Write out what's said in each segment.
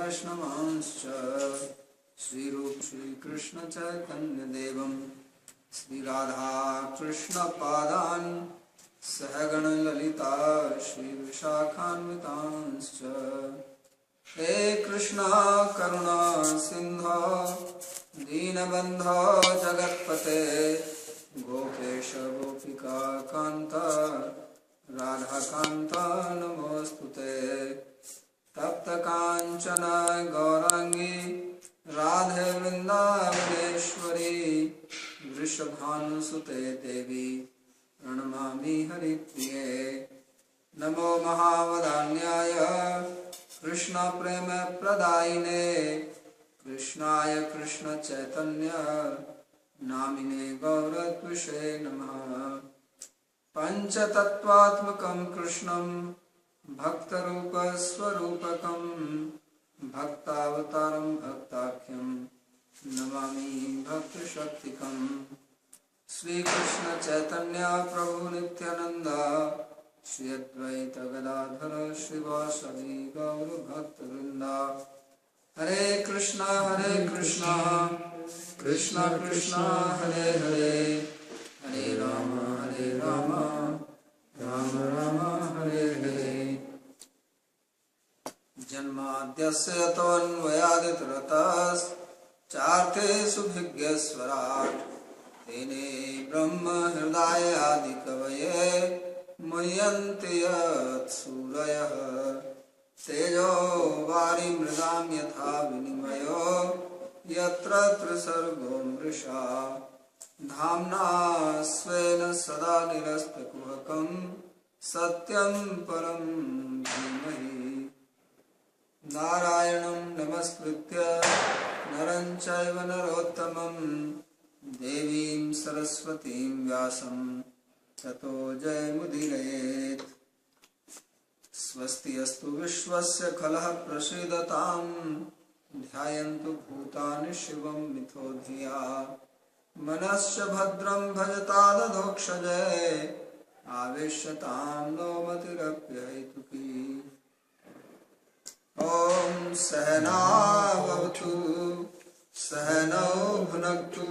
वैष्णवांश्च श्रीरूप श्रीकृष्ण चैतन्य देवं श्रीराधा कृष्ण पादान् सहगण ललिता श्रीविशाखान्वितांश्च हे कृष्णा करुणा सिंधो दीनबन्धो जगत्पते गोपेश गोपिका कान्त राधाकान्त नमोऽस्तुते तप्त कांचन गौरांगी राधे वृंदावनेश्वरी वृषभानुसुते देवी प्रणमामि हरिप्रिये नमो महावदान्याय कृष्ण प्रेम प्रदायिने कृष्णाय कृष्ण चैतन्य नामिने गौरत्विषे नमः पंचतत्वात्मकं कृष्णं भक्तरूपस्वरूपकं भक्तावतारं भक्ताख्यं नमामि भक्तशक्तिकं श्रीकृष्ण चैतन्य प्रभु नित्यानंद श्री अद्वैत गदाधर श्रीवासदि गौर भक्तवृंद हरे कृष्णा कृष्णा कृष्णा हरे हरे हरे राम राम राम हरे हरे जन्माद्यस्य तोऽन्वयादितरतश्चार्थे भिज्ञस्वराट् तेने ब्रह्म हृदय आदि कवये मुह्यन्ति यत्सूरयः तेजो वारि मृदां यथा विनिमयो यत्र त्रिसर्गो मृषा धाम्ना स्वेन सदा निरस्तकुहकं सत्यं परं धीमहि नारायणं नमस्कृत्य नरं चैव नरोत्तमं देवीं सरस्वतीं व्यासं ततो जयमुदीरयेत् स्वस्ति अस्तु विश्वस्य खलः प्रसीदतां ध्यायन्तु भूतानि शिवं मिथो धिया मनश्च भद्रं भजतादधोक्षजय आवेश्यतां नो मतिरप्यहेतुकी ॐ सहनावतु सहनौ भुनक्तु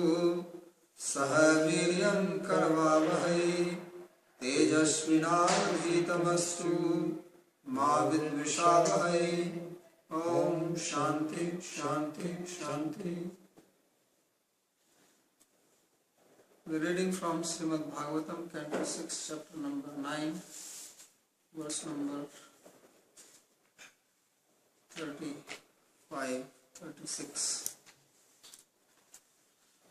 सह वीर्यं करवावहै तेजस्विनावधीतमस्तु मा विद्विषावहै ॐ शान्ति शान्ति शान्ति। We're reading from Srimad Bhagavatam, Canto 6, chapter number 9, verse number 35, 36.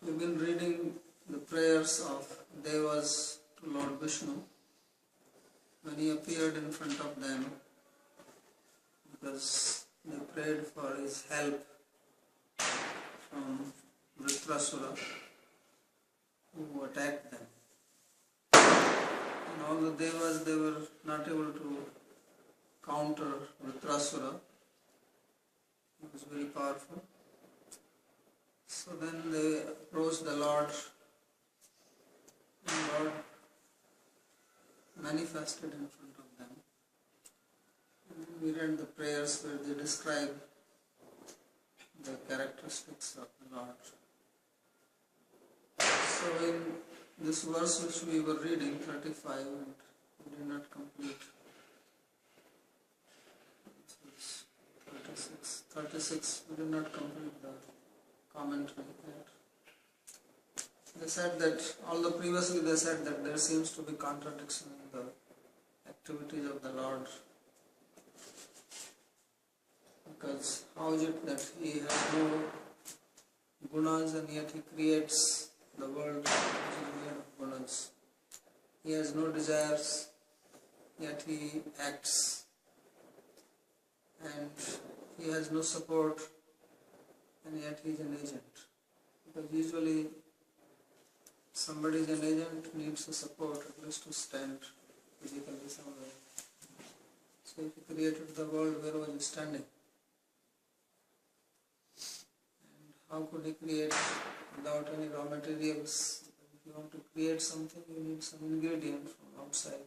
We've been reading the prayers of Devas to Lord Vishnu when he appeared in front of them, because they prayed for his help from Vritrasura, who attacked them. And all the Devas, they were not able to counter Vritrasura. He was very powerful. So then they approached the Lord, and Lord manifested in front of them. And we read the prayers where they describe the characteristics of the Lord. So in this verse which we were reading, 35, and we did not complete, 36, we did not complete the commentary there. They said that, although previously they said that there seems to be contradiction in the activities of the Lord, because how is it that he has no gunas and yet he creates the world which is made of gunas? He has no desires, yet he acts, and he has no support, and yet he is an agent. Because usually somebody is an agent, needs a support at least to stand physically somewhere. So if he created the world, where was he standing? And how could he create without any raw materials? If you want to create something, you need some ingredient from outside.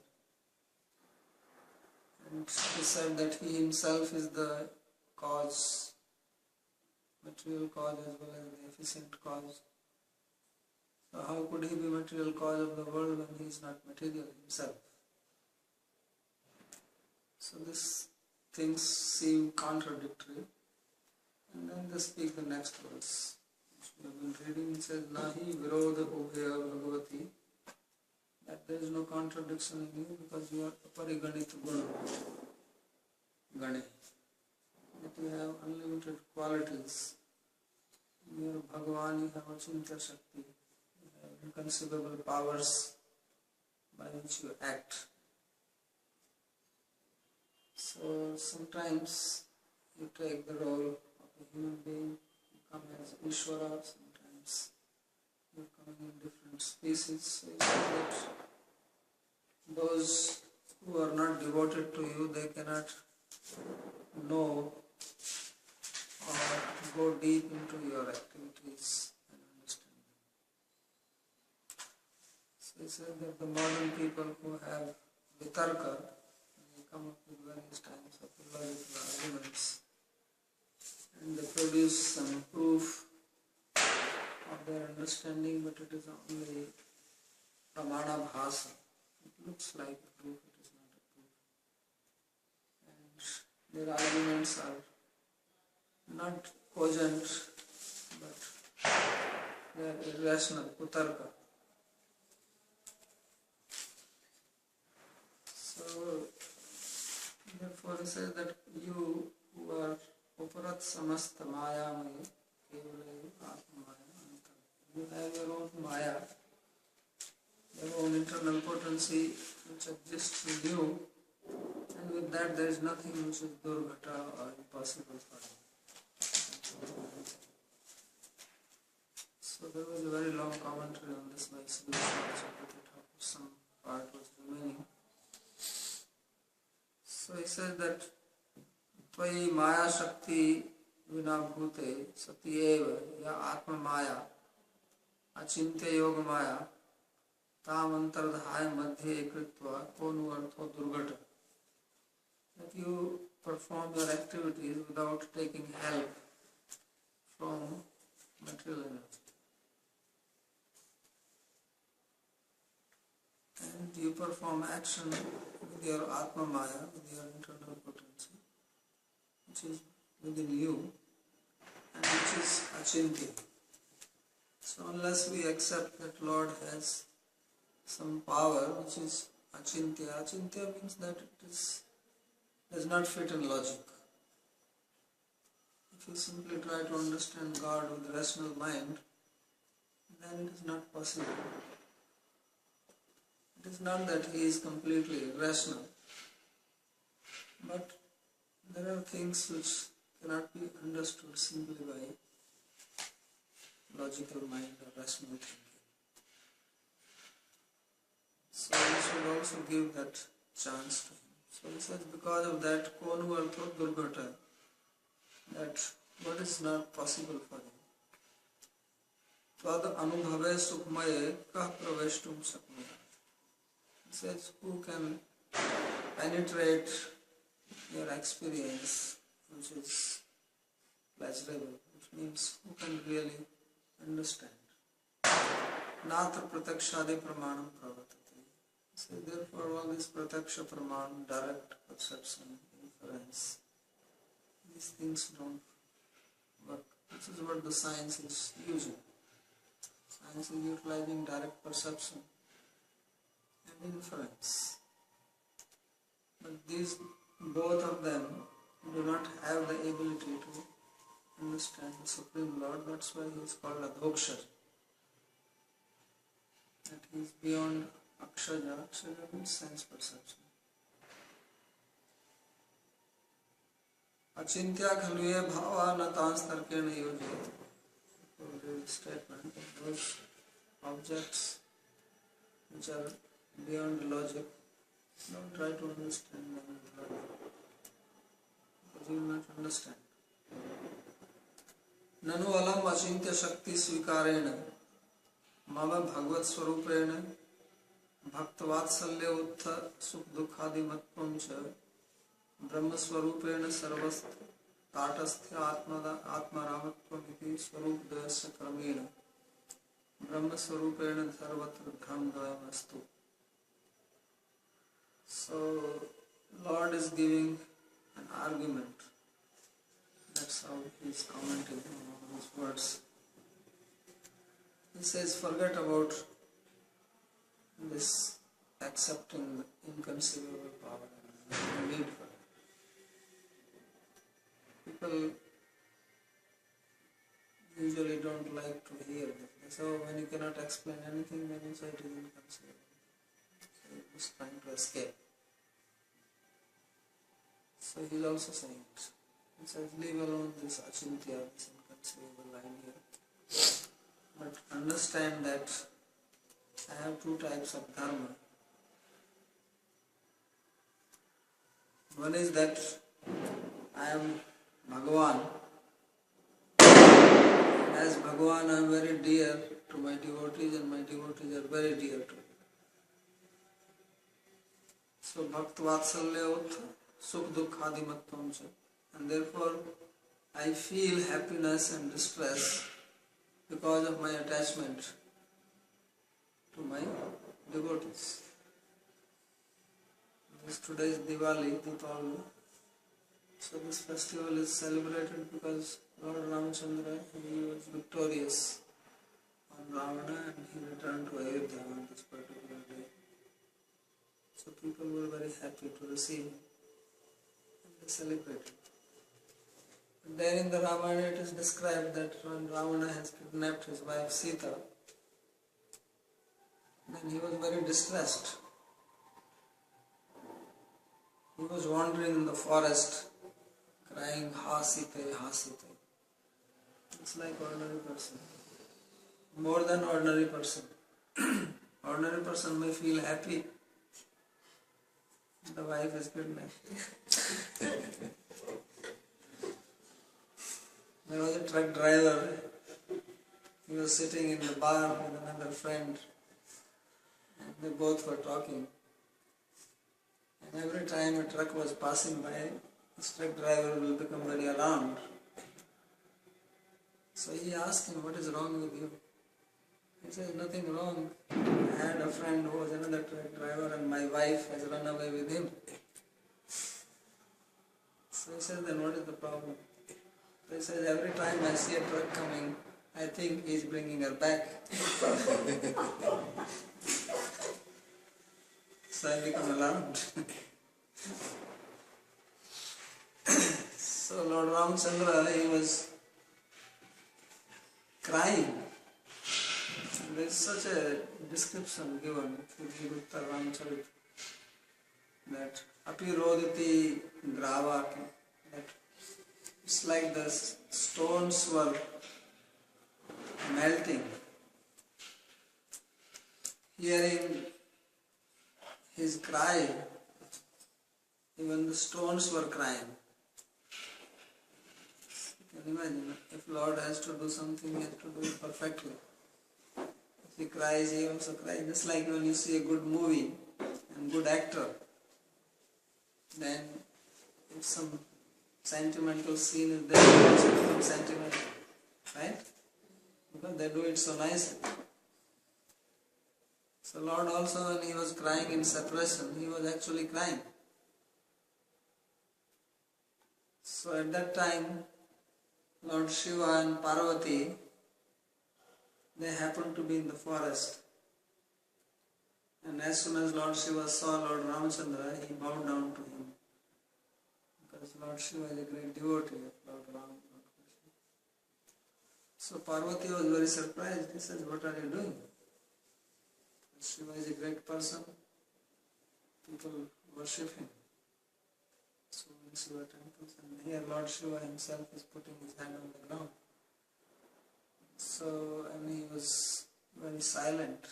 And he said that he himself is the cause material cause as well as the efficient cause. So how could he be material cause of the world when he is not material himself? So these things seem contradictory. And then they speak the next verse, which we have been reading. It says, Nahi virodha ubhaya bhagavati, that there is no contradiction in you because you are apariganit guna, gane, that you have unlimited qualities. You are Bhagavan, you have achintya shakti, you have inconceivable powers by which you act. So sometimes you take the role of a human being, you come as Ishvara, sometimes you are coming in different species. So you say that those who are not devoted to you, they cannot know or go deep into your activities and understand them. So he said that the modern people who have vitarka, they come up with various types of illogical arguments and they produce some proof of their understanding, but it is only pramana bhasa. It looks like a proof, it is not a proof. And their arguments are not cogent, but they are irrational, kutarka. So, therefore he says that you who are uparat samasta maya maya, kevalayu atma maya, you have your own maya, your own internal potency which exists in you, and with that there is nothing which is durghata or impossible for you. So there was a very long commentary on this by Sri Vishwanath, some part was remaining. So he says that Tvai Maya Shakti Vina Bhute Satyeva Ya Atma Maya Achintya Yoga Maya Tam Antardhaya Madhye Kritva Konu Artho Durgata. That you perform your activities without taking help from material energy. And you perform action with your Atma Maya, with your internal potency, which is within you, and which is Achintya. So unless we accept that Lord has some power which is Achintya, Achintya means that it does not fit in logic. If you simply try to understand God with the rational mind, then it is not possible. It is not that he is completely irrational, but there are things which cannot be understood simply by logical mind or rational thinking. So we should also give that chance to him. So he says, because of that, Konu Artho Durgata, that what is not possible for him. Tvad anubhave sukhmaye kah praveshtum sakmaya. He says, who can penetrate your experience, which is pleasurable, which means who can really understand. Natra pratakshadi pramanam pravatati. So therefore all this prataksha praman, direct perception, inference, these things don't work. This is what the science is using. Science is utilizing direct perception and inference. But these, both of them, do not have the ability to understand the Supreme Lord. That's why he is called Adhokshar. That he is beyond Akshaja. Akshaja means sense perception. Achintya khaluye bhava natans tarkena yojit. The statement that those objects which are beyond logic, don't try to understand them with logic, because you will not understand. Nanu alam achintya shakti svikarena mama bhagavad swarupena bhaktvatsalya uttha sukh dukhadi matpam cha brahma swarupena sarvast ताटस्थ्य आत्मारामत्वमिति स्वरूपद्वयस्य क्रमेण ब्रह्मस्वरूपेण सर्वत्र भ्रमद्वयमस्तु. So Lord is giving an argument. That's how he is commenting on these words. He says, forget about this accepting the inconceivable power and need for it. People usually don't like to hear that. So when you cannot explain anything, then you say it is inconceivable. So he is trying to escape. So he is also saying it. He says, leave alone this achintya, this inconceivable idea. But understand that I have two types of dharma. One is that I am Bhagavan. As Bhagavan, I am very dear to my devotees, and my devotees are very dear to me. So Bhakt Vatsalya Uttha Sukh Dukkhadimatvam cha. And therefore I feel happiness and distress because of my attachment to my devotees. Today is Diwali, Deepavali. So this festival is celebrated because Lord Ramachandra, he was victorious on Ravana and he returned to Ayodhya on this particular day. So people were very happy to receive him and they celebrated. And there in the Ramayana it is described that when Ravana has kidnapped his wife Sita, then he was very distressed. He was wandering in the forest crying, Ha Sita, Ha Sita. It's like ordinary person. More than ordinary person. Ordinary person may feel happy. The wife is kidnapped. There was a truck driver. He was sitting in the bar with another friend. And they both were talking. And every time a truck was passing by, this truck driver will become very alarmed. So he asked him, what is wrong with you? He says, nothing wrong. I had a friend who was another truck driver and my wife has run away with him. So he says, then what is the problem? So he says, every time I see a truck coming, I think he is bringing her back. So I become alarmed. So Lord Ramachandra, he was crying. There is such a description given in Gupta Ramacharita that api rodati gravaki, that it's like the stones were melting. Hearing his cry, even the stones were crying. You can imagine, if Lord has to do something, he has to do it perfectly. If he cries, he also cries. Just like when you see a good movie and good actor, then if some sentimental scene is there, it also becomes sentimental. Right? Because they do it so nicely. So Lord also, when he was crying in separation, he was actually crying. So at that time, Lord Shiva and Parvati, they happened to be in the forest. And as soon as Lord Shiva saw Lord Ramachandra, he bowed down to him. Because Lord Shiva is a great devotee of Lord Ram. So Parvati was very surprised. He says, what are you doing? Shiva is a great person. People worship him. So in Shiva temples, and here Lord Shiva himself is putting his hand on the ground. So, and he was very silent.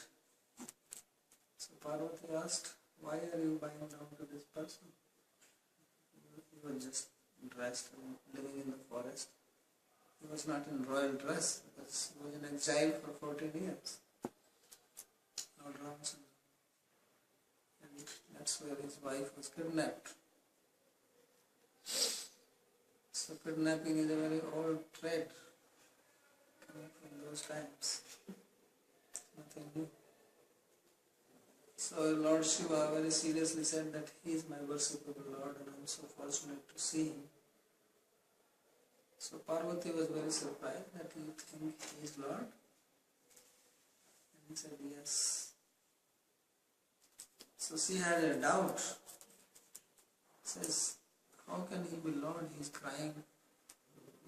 So Parvati asked, why are you bowing down to this person? He was just dressed and living in the forest. He was not in royal dress because he was in exile for 14 years. Lord Ramachandra. And that's where his wife was kidnapped. So kidnapping is a very old trade coming from those times. Nothing new. So Lord Shiva very seriously said that he is my worshipable Lord and I am so fortunate to see him. So Parvati was very surprised that you think he is Lord? And he said yes. So she had a doubt. Says, how can he be Lord? He is crying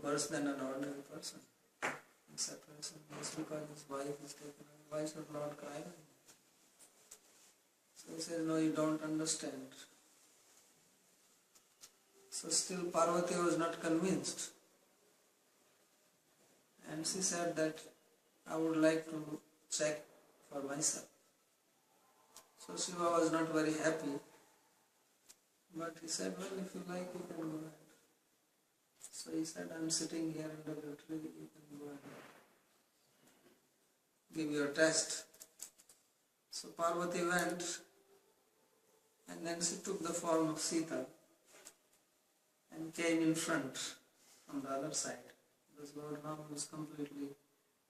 worse than an ordinary person in separation. Just because his wife is taken away. Why should Lord cry? So he says, no, you don't understand. So still Parvati was not convinced. And she said that I would like to check for myself. So Shiva was not very happy. But he said, well, if you like, you can go ahead. So he said, I'm sitting here under the tree, you can go ahead. Give your test. So Parvati went and then she took the form of Sita and came in front from the other side. Because Lord Rama was completely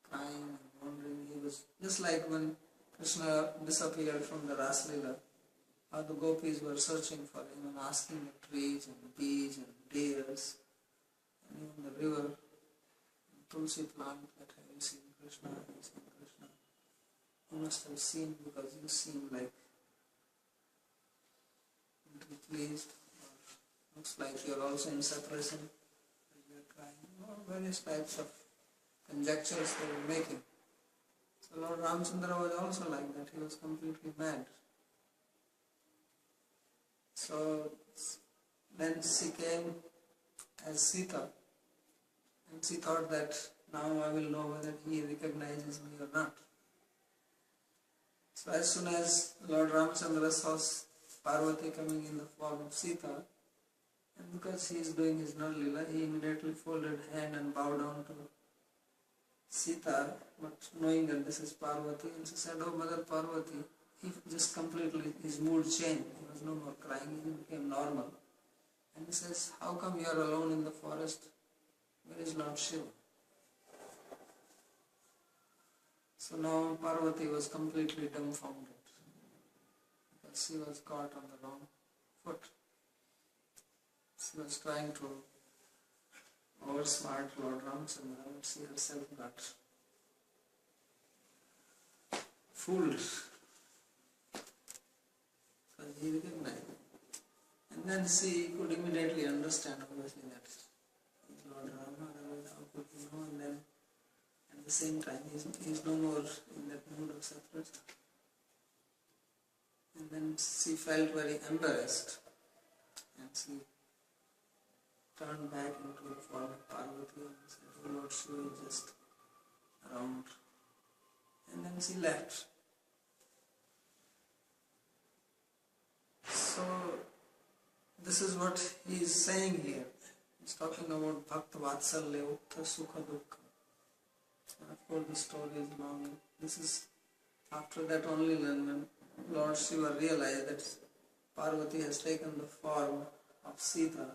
crying and wandering. He was just like when Krishna disappeared from the Ras Leela, how the gopis were searching for him and asking the trees and the bees and deers and even the river and Tulsi plant that have you seen Krishna, have you seen Krishna? You must have seen because you seem like pleased, or looks like you are also in separation, you are crying, or various types of conjectures they were making. So Lord Ramchandra was also like that, he was completely mad. So then she came as Sita and she thought that now I will know whether he recognizes me or not. So as soon as Lord Ramchandra saw Parvati coming in the form of Sita, and because he is doing his Nar Leela, he immediately folded hand and bowed down to Sita, but knowing that this is Parvati, and she said, oh Mother Parvati, he just completely, his mood changed, he was no more crying, he became normal. And he says, how come you are alone in the forest? Where is Lord Shiva? So now Parvati was completely dumbfounded. She was caught on the wrong foot. She was trying to outsmart Lord Ramchandra, but she herself got fooled. Because he recognized it. And then she could immediately understand, obviously, that he's Lord Rama, how could he know? And then at the same time, he's no more in that mood of separation. And then she felt very embarrassed and she turned back into the form of Parvati and said, oh Lord Shiva is just around. And then she left. So this is what he is saying here. He's talking about Bhakta Vatsalya Ukta Sukha Dukkha. And of course the story is long. This is after that only when Lord Shiva realized that Parvati has taken the form of Sita.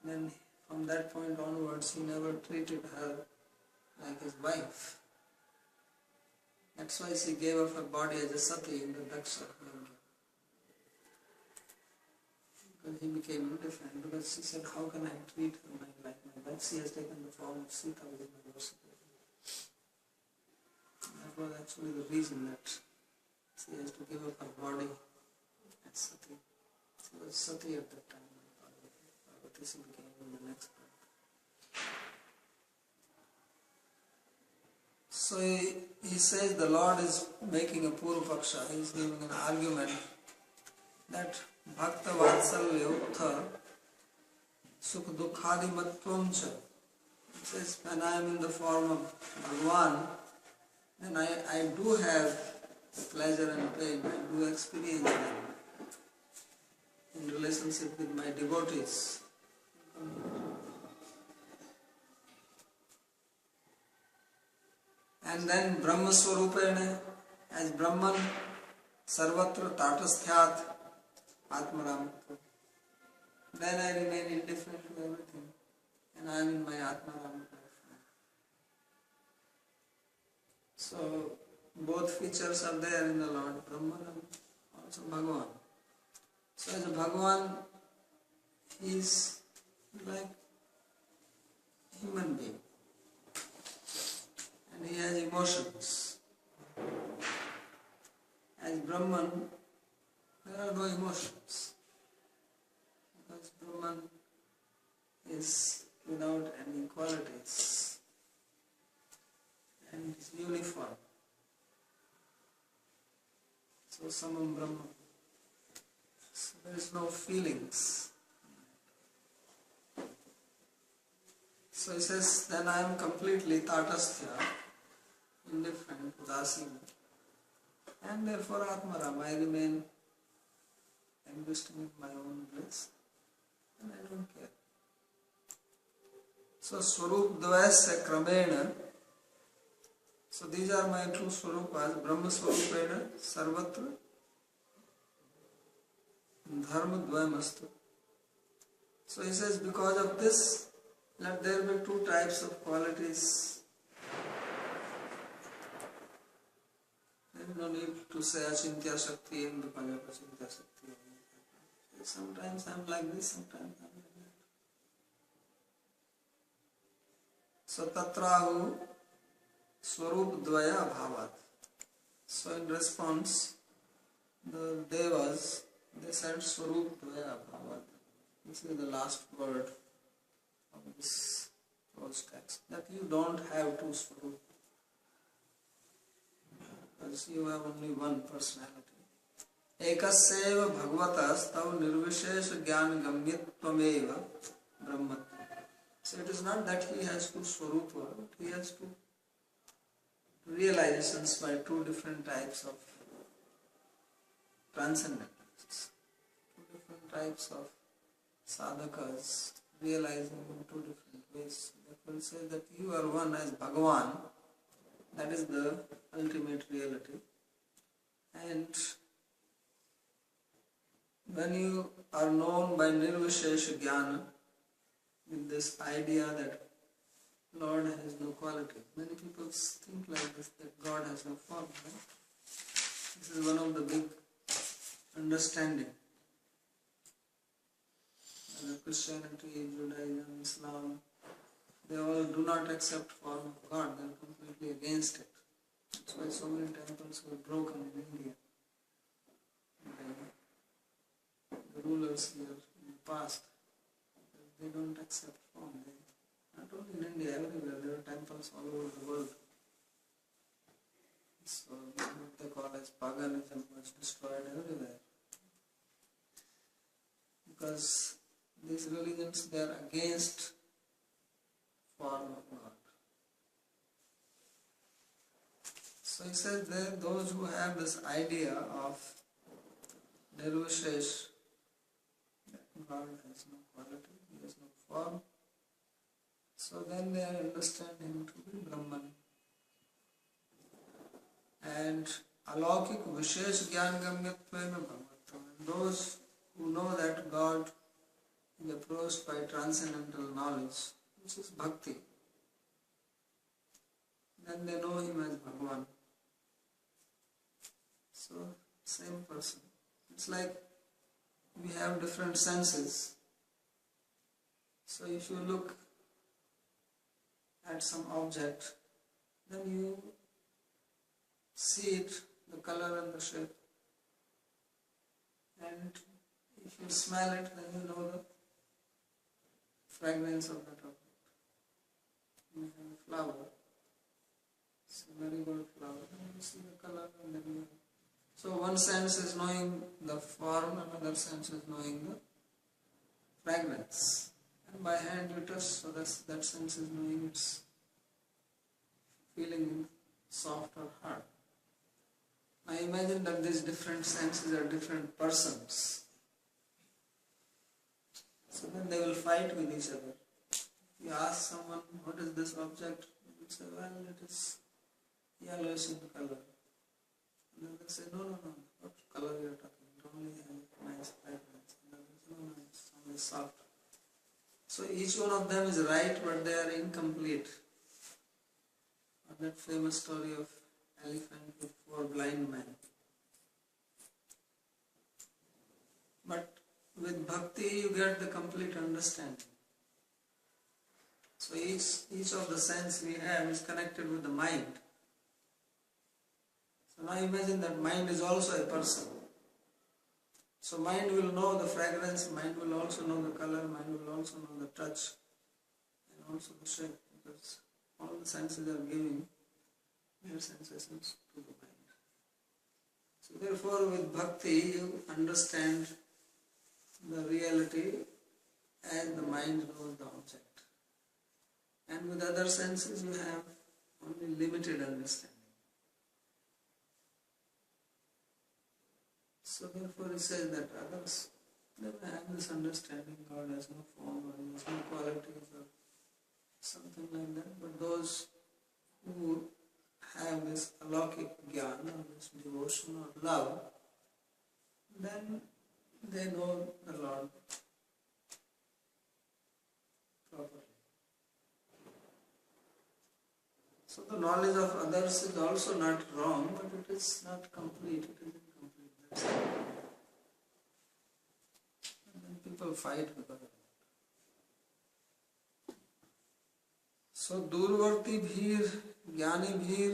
Then from that point onwards he never treated her like his wife. That's why she gave up her body as a sati in the Daksha Yajna. Because he became indifferent, because she said, how can I treat her like my wife? She has taken the form of Sita within my worship. That was actually the reason that she has to give up her body as sati. She was sati at that time. Parvati she became in the next part. So he says the Lord is making a Purvapaksha. He is giving an argument that Bhakta Vatsalya Uttha Sukha Dukkhadi Matvam Cha. He says when I am in the form of Bhagwan, then I do have pleasure and pain, I do experience them in relationship with my devotees. And then Brahma Swarupena, as Brahman, Sarvatra Tatasthyat Atmaram. Then I remain indifferent to everything. and I am in my Atmaram life. So both features are there in the Lord Brahman and also Bhagavan. So as a Bhagavan, he is like human being and he has emotions. As Brahman, there are no emotions because Brahman is without any qualities and is uniform. So Samam Brahma. So there is no feelings. So he says, then I am completely Tatastha, indifferent, Udasina. And therefore Atmaram, I remain existing in my own bliss and I don't care. So Swarup Dvasya Kramena. So these are my two Swarupas, Brahma Swarupena, Sarvatra, Dharma Dvayamastu. So he says, because of this, let there be two types of qualities. There is no need to say Achintya Shakti and Dupalapachintya Shakti. Sometimes I am like this, sometimes I am like that. So Tatrahu Swarup Dvaya Bhavat. So in response, the Devas, they said Swarup Dvaya Bhavat. This is the last word of this prose text. That you don't have two Swarup. Because you have only one personality. Ekasyeva Bhagavatas tav nirvishesha jnana gamyattvameva brahmat. So it is not that he has two Swarupa, but he has two realizations by two different types of transcendentalists, two different types of sadhakas realizing in two different ways. Therefore it says that you are one as Bhagavan, that is the ultimate reality. And when you are known by Nirvishesha Jnana, with this idea that Lord has no quality. Many people think like this, that God has no form. Right? This is one of the big understanding. Christianity, Judaism, Islam, they all do not accept form of God. They are completely against it. That's why so many temples were broken in India. The rulers here in the past, they don't accept form. Not only in India, everywhere there are temples all over the world. So what they call as paganism was destroyed everywhere. Because these religions, they are against form of God. So he says that those who have this idea of Nirvishesh, that God has no quality, he has no form, so then they understand him to be Brahman. And Alaukik Vishesh Gyan Gamyatvena Bhagavatam. And those who know that God is approached by transcendental knowledge, which is bhakti, then they know him as Bhagavan. So, same person. It's like we have different senses. So if you look at some object, then you see it, the color and the shape. And if you smell it, then you know the fragrance of that object. You have a flower, it's a marigold flower, and you see the color and then you. So one sense is knowing the form, another sense is knowing the fragrance. And by hand you touch, so that sense is knowing its feeling soft or hard. Now imagine that these different senses are different persons. So then they will fight with each other. If you ask someone, what is this object? They will say, well, it is yellowish in color. And then they say, no, what color you are talking? It only has nice fragrance. And then they say, no, it's only soft. So each one of them is right, but they are incomplete. That famous story of elephant with 4 blind men. But with bhakti you get the complete understanding. So each of the sense we have is connected with the mind. So now imagine that mind is also a person. So mind will know the fragrance, mind will also know the color, mind will also know the touch, and also the shape, because all the senses are giving their sensations to the mind. So therefore with bhakti you understand the reality as the mind knows the object. And with other senses you have only limited understanding. So therefore he says that others never have this understanding, God has no form or he has no qualities or something like that. But those who have this alaukic jnana or this devotion or love, then they know the Lord properly. So the knowledge of others is also not wrong, but it is not complete, it is incomplete. That's it. And then people fight because of that. So दूरवर्ती भीर ज्ञानी भीर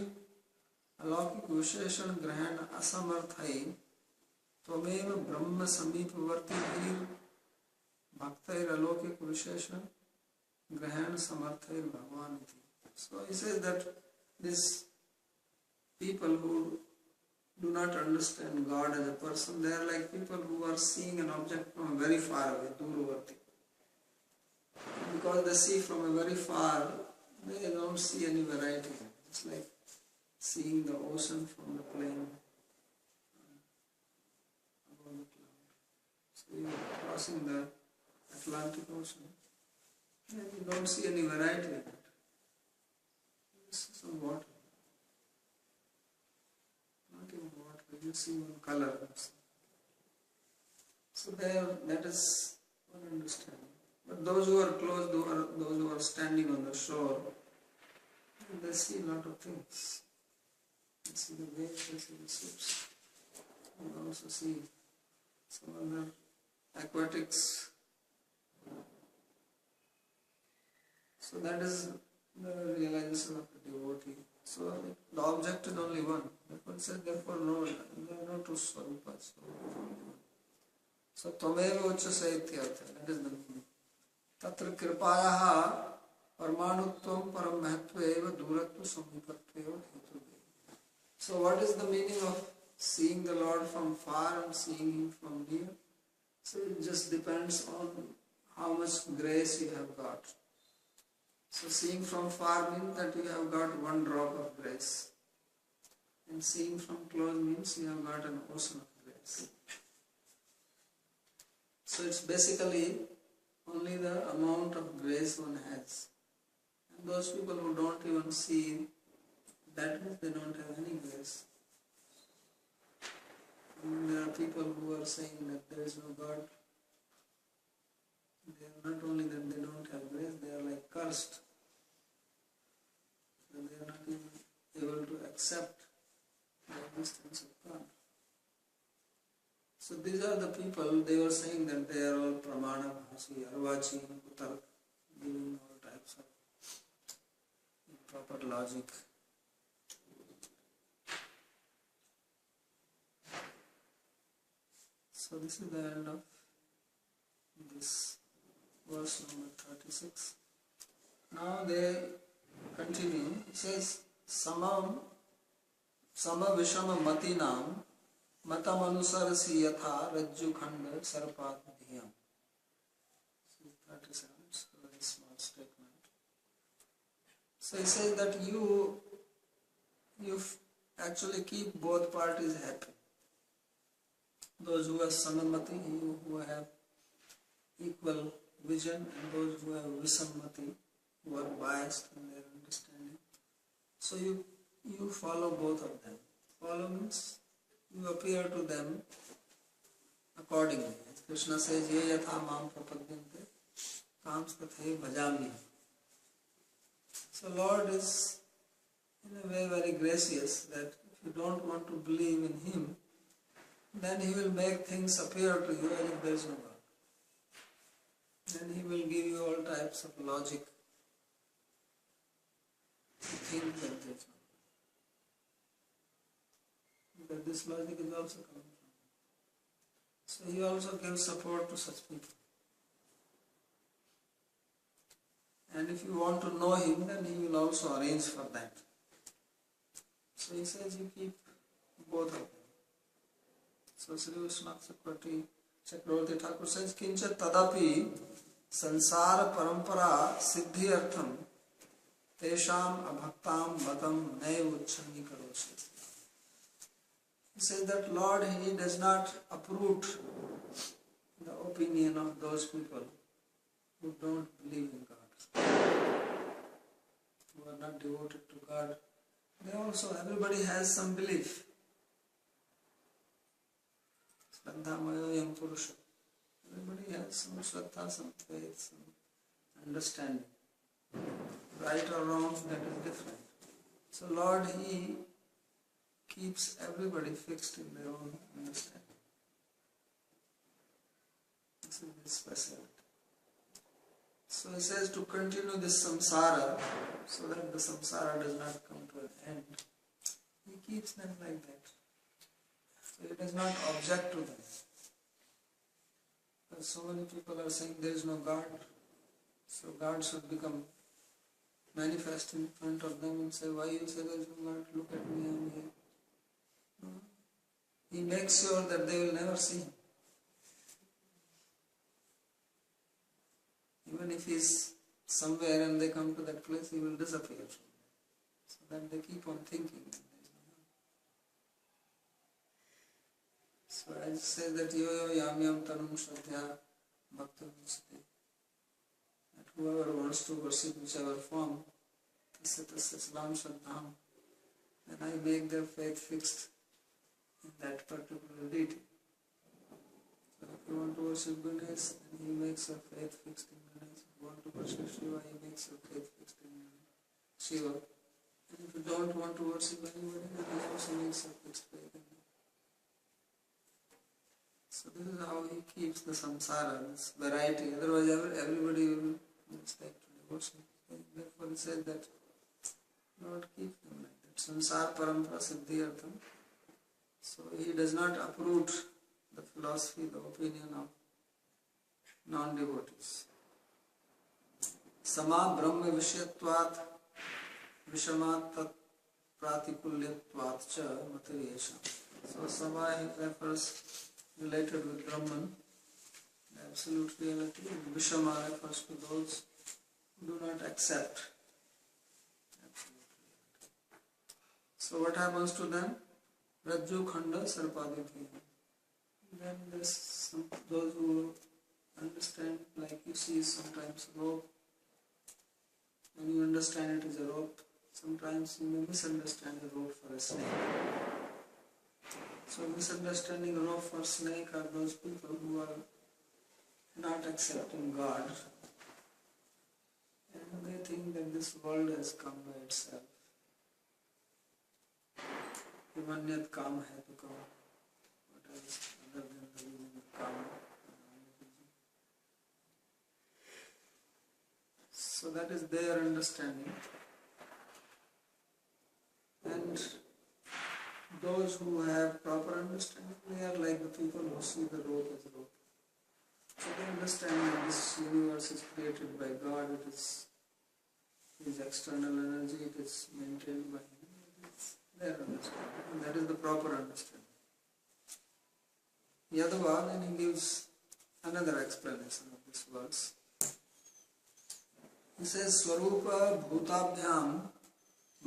अलौकिक विशेषण ग्रहण असमर्थ है त्वमेव ब्रह्म समीपवर्ती भीर भक्तैर अलौकिक विशेषण ग्रहण समर्थैर भगवान इति. So he says that these people who do not understand God as a person, they are like people who are seeing an object from very far away, Durvarti. Because they see from a very far, they don't see any variety. It's like seeing the ocean from the plane above the cloud. So you are crossing the Atlantic Ocean and you don't see any variety in it. Some water. Not even water, you see one color. So there, that is one understanding. But those who are close, those who are standing on the shore, they see a lot of things. They see the waves, they see the ships. They also see some other aquatics. So that is the realization of the devotee. So the object is only one. Therefore it says, therefore no, there are no two swarupas. So tvameva uchase ityartha. That is the meaning. Tatra kripayaha parmanutvam param mahatva duratva samipatva hetubhe. So what is the meaning of seeing the Lord from far and seeing Him from near? So it just depends on how much grace you have got. So seeing from far means that you have got one drop of grace. And seeing from close means you have got an ocean of grace. So it's basically only the amount of grace one has. And those people who don't even see, that means they don't have any grace. And there are people who are saying that there is no God. They are not only that they don't have grace, they are like cursed. And they are not even able to accept the existence of God. So these are the people, they were saying that they are all pramana bhasi, arvachi, kutark, giving all types of proper logic. So this is the end of this verse number 36. Now they continue. It says, Sama Vishama Matinam Matam Anusarasi Yatha Rajju Khanda Sarpat Dhyam. 37, so very small statement. So he says that you actually keep both parties happy. Those who have Samamati, who have equal vision, and those who have Visammati, who are biased in their understanding. So you follow both of them. Follow means you appear to them accordingly. As Krishna says, Ye yatha mam prapadyante Kam's Kathe Bhajami. So Lord is in a way very gracious that if you don't want to believe in Him, then He will make things appear to you as if there is no God. Then He will give you all types of logic to think that there is no God. But this logic is also coming from Him. So He also gives support to such people. And if you want to know Him, then He will also arrange for that. So He says you keep both of them. So Sri Vishwanath Chakravarti Thakur says, Kincha tadapi sansara parampara siddhi artham tesham abhaktam matam naiv uchchani karoshi. He says that Lord, He does not uproot the opinion of those people who don't believe in God, who are not devoted to God. They also, everybody has some belief. Shraddhamayoyam purusha. Everybody has some shraddha, some faith, some understanding. Right or wrong, that is different. So Lord, He keeps everybody fixed in their own understanding. This is His specialty. So He says to continue this samsara, so that the samsara does not come to an end. He keeps them like that. So He does not object to them. Because so many people are saying there is no God, so God should become manifest in front of them and say, why you say there is no God? Look at me, I am here. No. He makes sure that they will never see Him. Even if He is somewhere and they come to that place, He will disappear from them. So that they keep on thinking that there is no God. So I say that yo yam yam tanum shraddhya bhakta vichite. That whoever wants to worship whichever form, tasya slam shraddham, then I make their faith fixed in that particular deity. So if you want to worship Ganesh, then He makes your faith fixed in Ganesh. If you want to worship Shiva, He makes your faith fixed in Shiva. And if you don't want to worship anybody, then He also makes your fixed faith in Him. So this is how He keeps the samsara, this variety. Otherwise everybody will mistake to devotion. Therefore He said that Lord keeps them like that. Samsara parampara siddhi artham. So He does not uproot the philosophy, the opinion of non-devotees. Sama brahma vishyatvat vishamat tat pratikulyatvat cha materiyesha. So sama refers related with Brahman, the absolute reality. Vishama refers to those who do not accept absolute reality. So what happens to them? Rajju khanda sarpaditi. Then there's those who understand, like you see sometimes rope. When you understand it is a rope, sometimes you may misunderstand a rope for a snake. So misunderstanding a rope for snake are those people who are not accepting God. And they think that this world has come by itself. Himanyat kam hai to kam. What else other than the meaning of karma? So that is their understanding. And those who have proper understanding, they are like the people who see the rope as a rope. So they understand that this universe is created by God, it is His external energy, it is maintained by Him. It's their understanding. And that is the proper understanding. Yadava, then he gives another explanation of this verse. He says, Swarupa bhutabhyam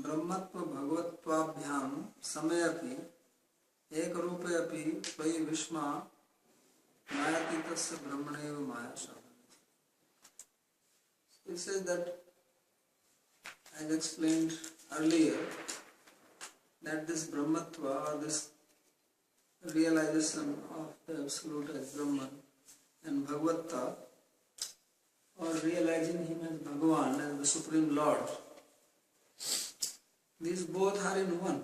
brahmatva bhagavattvabhyam samayapi ekarupe api tvai vishma mayatitasya brahmaneva maya shabana. He says that, as explained earlier, that this brahmatva, or this realization of the Absolute as Brahman, and Bhagavata, or realizing him as Bhagavan, as the Supreme Lord, these both are in one.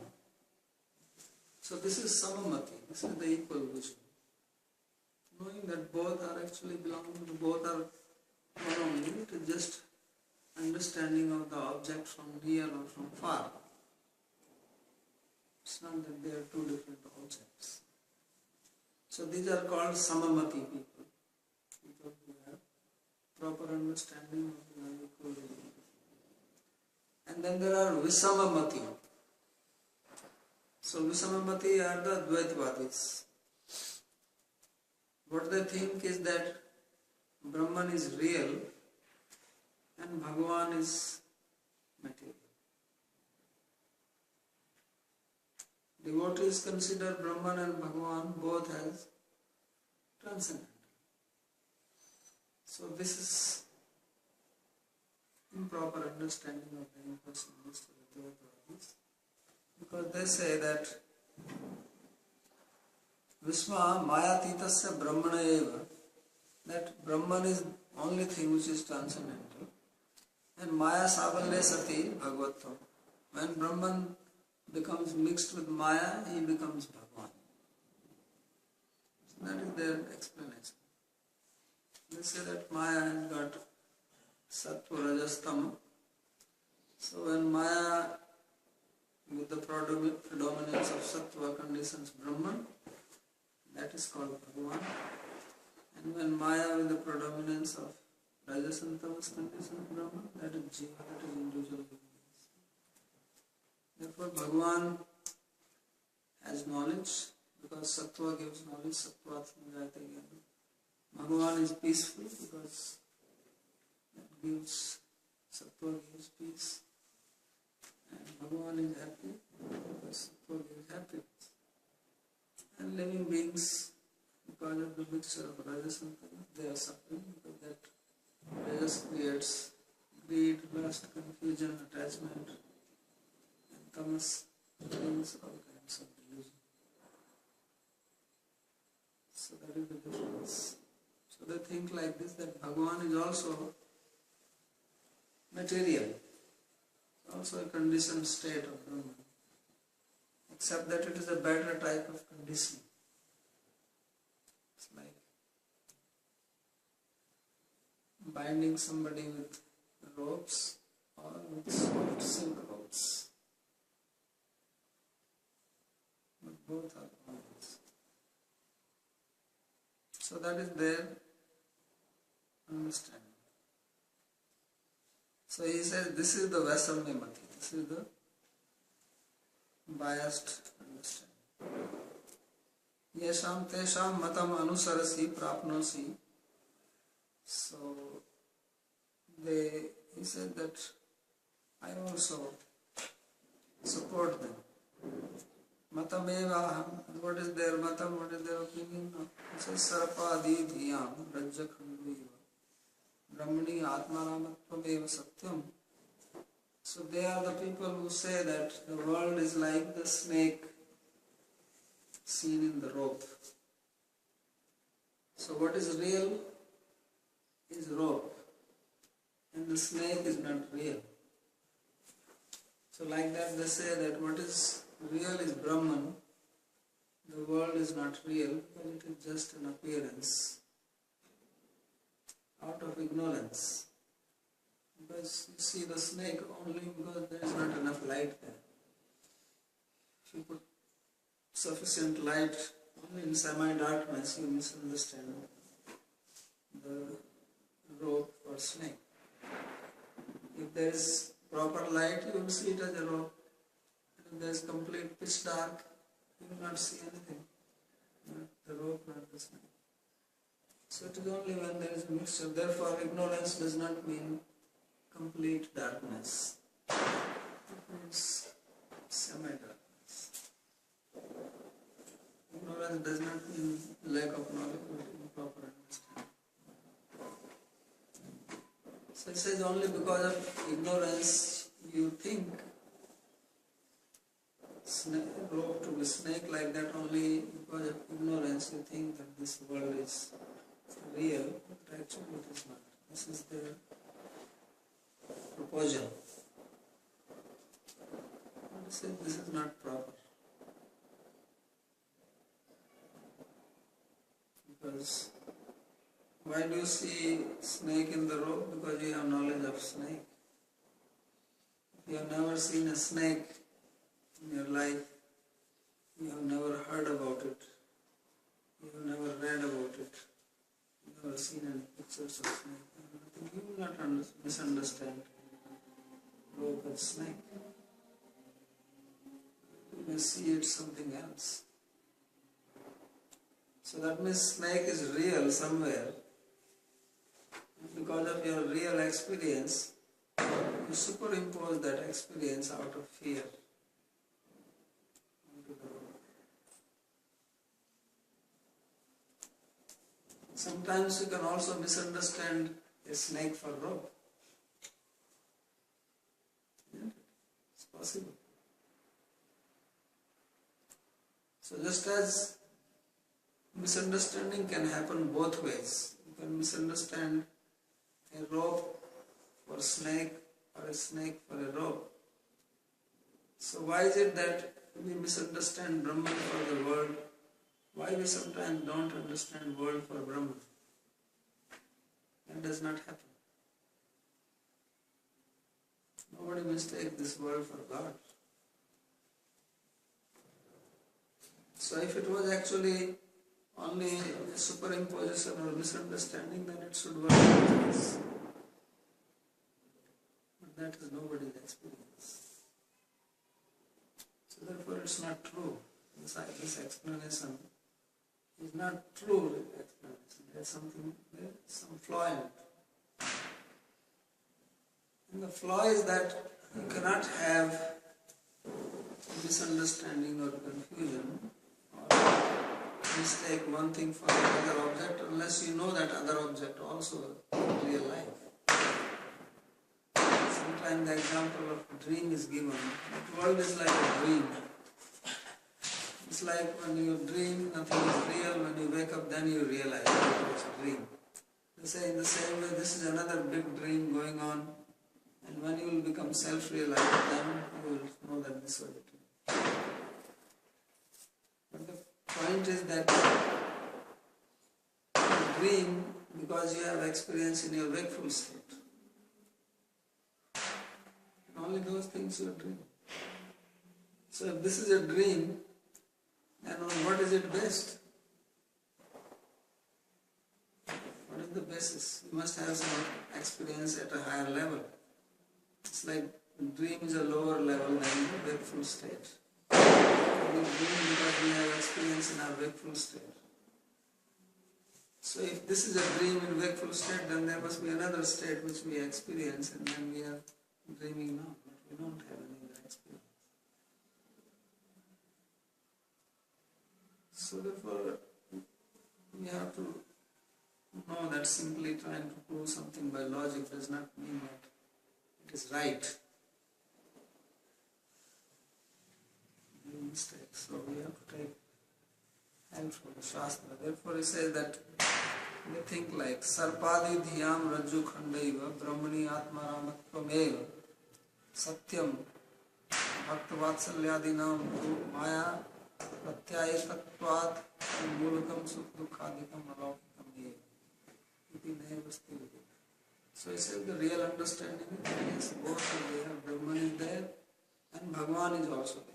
So this is samamati, this is the equal vision. Knowing that both are actually belonging to both are one only, it is just understanding of the object from near or from far. It's not that they are two different objects. So these are called samamati people. People who have proper understanding of the equal vision. And then there are visamamati. So visamamati are the Dvaitvadis. What they think is that Brahman is real and Bhagavan is material. Devotees consider Brahman and Bhagavan both as transcendental. So this is improper understanding of the impersonalist of the Dvaitvadis, because they say that Visma Mayatitasya Brahmana eva, that Brahman is only thing which is transcendental, and Maya Savalya Sati Bhagavatvam. When Brahman becomes mixed with Maya, he becomes Bhagavan. So that is their explanation. They say that Maya has got Sattva, Rajas, Tama. So when Maya with the predominance of Sattva conditions Brahman, that is called Bhagavan. And when Maya with the predominance of Rajas and Tamas conditions Brahman, that is Jiva, that is individual beings. Therefore Bhagavan has knowledge, because Sattva gives knowledge, Sattva Jayate Jnana. Bhagavan is peaceful because that gives, Sattva gives peace. And Bhagavan is happy because Sattva gives happiness. And living beings, because of the mixture of Rajas and Tamas, they are suffering, because that Rajas creates greed, lust, confusion, attachment, and Tamas brings all kinds of delusion. So that is the difference. So they think like this, that Bhagavan is also material, also a conditioned state of Brahman, except that it is a better type of conditioning. It's like binding somebody with ropes or with soft silk ropes. But both are bondage. So that is their understanding. So he says this is the Vasamyamati, this is the biased understanding. Yesham tesham matam anusarasi prapnosi. So he said that I also support them. Matam eva, and what is their matam, what is their opinion? He says sarapadi dhiyam rajjakhandu eva brahmani atmaramatvam eva satyam. So they are the people who say that the world is like the snake seen in the rope. So what is real is rope, and the snake is not real. So like that they say that what is real is Brahman, the world is not real, but it is just an appearance out of ignorance. Because you see the snake only because there is not enough light there. If you put sufficient light only in semi-darkness, you misunderstand the rope or snake. If there is proper light, you will see it as a rope. And if there is complete pitch dark, you will not see anything. Not the rope, not the snake. So it is only when there is a mixture. Therefore, ignorance does not mean complete darkness. It means semi-darkness. Ignorance does not mean lack of knowledge, but improper understanding. So it says only because of ignorance you think rope to be snake like that, only because of ignorance you think that this world is real, but actually it is not. This is their proposal. But they say this is not proper. Because why do you see snake in the rope? Because you have knowledge of snake. If you have never seen a snake in your life, you have never heard about it, you have never read about it, you have never seen any pictures of snake, I think you will not misunderstand rope and snake. You may see it something else. So that means snake is real somewhere. Because of your real experience, you superimpose that experience out of fear onto the rope. Sometimes you can also misunderstand a snake for rope. It's possible. So just as misunderstanding can happen both ways. You can misunderstand a rope for a snake or a snake for a rope. So why is it that we misunderstand Brahman for the world? Why we sometimes don't understand world for Brahman? That does not happen. Nobody mistakes this world for God. So if it was actually only a superimposition or misunderstanding, then it should work like this. But that is nobody's experience. So therefore it's not true. This explanation is not true explanation. There's some flaw in it. And the flaw is that you cannot have misunderstanding or confusion or mistake one thing for another object unless you know that other object also in real life. Sometimes the example of dream is given. The world is like a dream. It's like when you dream, nothing is real. When you wake up, then you realize that it was a dream. They say in the same way, this is another big dream going on. And when you will become self-realized, then you will know that this was a dream. But the point is that you dream because you have experience in your wakeful state. And only those things you dream. So if this is a dream, then on what is it based? What is the basis? You must have some experience at a higher level. It's like dream is a lower level than the wakeful state. We dream because we have experience in our wakeful state. So if this is a dream in wakeful state, then there must be another state which we experience, and then we are dreaming now, but we don't have any other experience. So therefore, we have to know that simply trying to prove something by logic does not mean that it is right. Mistake. So we have to take help from the Shastra. Therefore he says that they think like Sarpadi dhyam rajju khandaiva brahmani atma ramattvameva satyam bhakta vatsalyadinam maya pratyayitattvat mulakam sukh dukhadikam alaukikam eva iti nayavasti. So he says the real understanding is that yes, both are there, Brahman is there and Bhagavan is also there.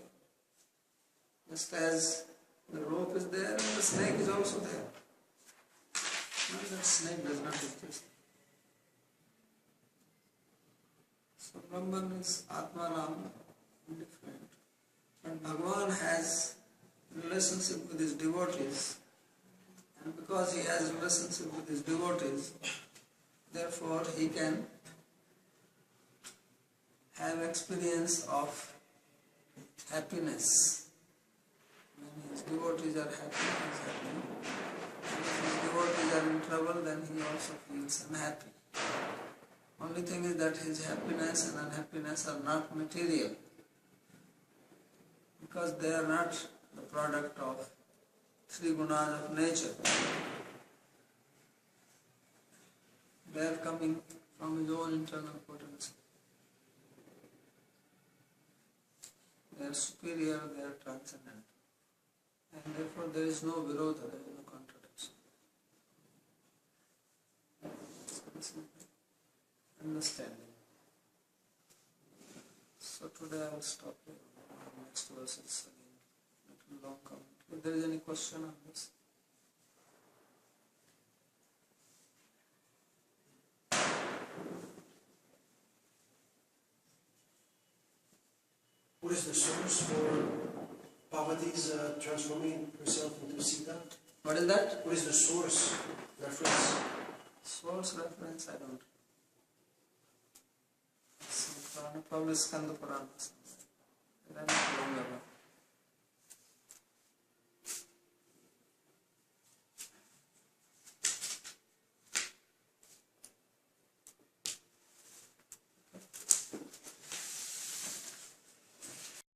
Just as the rope is there and the snake is also there. Not that snake does not exist. So Brahman is Atmaram, indifferent. And Bhagavan has relationship with his devotees. And because he has relationship with his devotees, therefore he can have experience of happiness. When his devotees are happy, he is happy. And if his devotees are in trouble, then he also feels unhappy. Only thing is that his happiness and unhappiness are not material, because they are not the product of three gunas of nature. They are coming from his own internal potency. They are superior, they are transcendent. And therefore there is no virodha, there is no contradiction. Understanding. So today I will stop here. Next verse is again a little long comment. If there is any question on this. What is the source for Parvati's transforming herself into Sita? What is that? What is the source reference? Source reference, I don't know. Some Purana, probably Skanda Purana. Then long ago.